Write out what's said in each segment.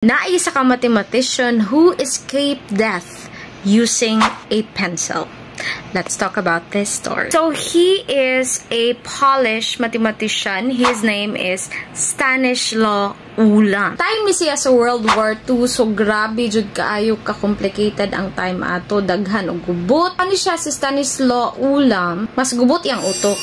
Naisa ka mathematician who escaped death using a pencil. Let's talk about this story. So, he is a Polish mathematician. His name is Stanislaw Ulam. Time ni siya sa World War II, so grabe jud kaayo ka-complicated ang time ato, daghan og gubot. Ano siya si Stanislaw Ulam? Mas gubot iyang utok.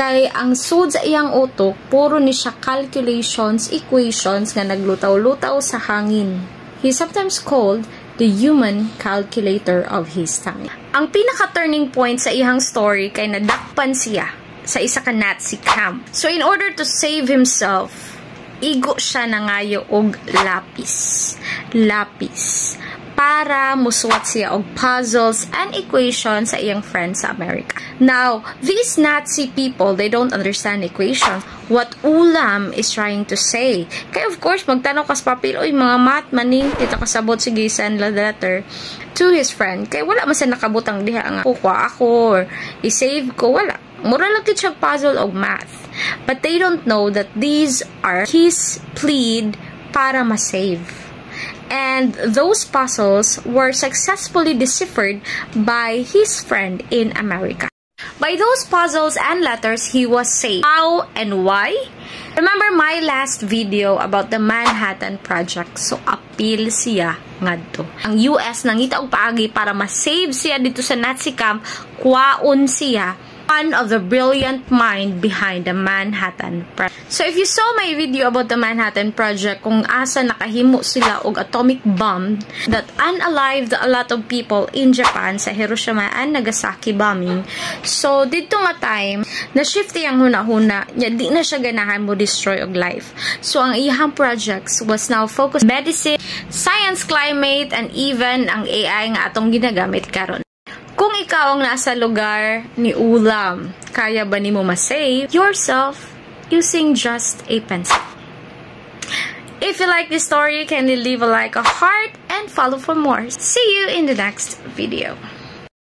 Kay ang sud sa iyang utok, puro ni siya calculations, equations nga naglutaw-lutaw sa hangin. He sometimes called the human calculator of his time. Ang pinaka-turning point sa iyang story kay nadakpan siya sa isa ka Nazi camp. So in order to save himself, igo siya nangayo og lapis para musuwat siya og puzzles and equations sa iyang friends sa America. Now, these Nazi people, they don't understand equations. What Ulam is trying to say. Kaya of course, magtanong ka sa papel, oy mga math, maning, dito kasabot, sige, send the letter to his friend. Kaya wala man sa nakabutang diha nga, kukuha ako, or i-save ko, wala. Mura lang siya puzzle og math. But they don't know that these are his plead para ma-save. And those puzzles were successfully deciphered by his friend in America. By those puzzles and letters, he was saved. How and why? Remember my last video about the Manhattan Project. So, appeal siya ngadto. Ang US nangita og paagi para ma-save siya dito sa Nazi camp, kwaon siya one of the brilliant mind behind the Manhattan Project. So if you saw my video about the Manhattan Project, kung asa nakahimo sila og atomic bomb that unalived a lot of people in Japan sa Hiroshima and Nagasaki bombing. So dito nga time, na-shift yang hunahuna, nya di na siya ganahan mo destroy og life. So ang iyang projects was now focused on medicine, science, climate, and even ang AI nga atong ginagamit karon. Kung ikaw ang nasa lugar ni Ulam, kaya ba nimo ma-save yourself using just a pencil? If you like this story, kindly leave a like, a heart, and follow for more. See you in the next video.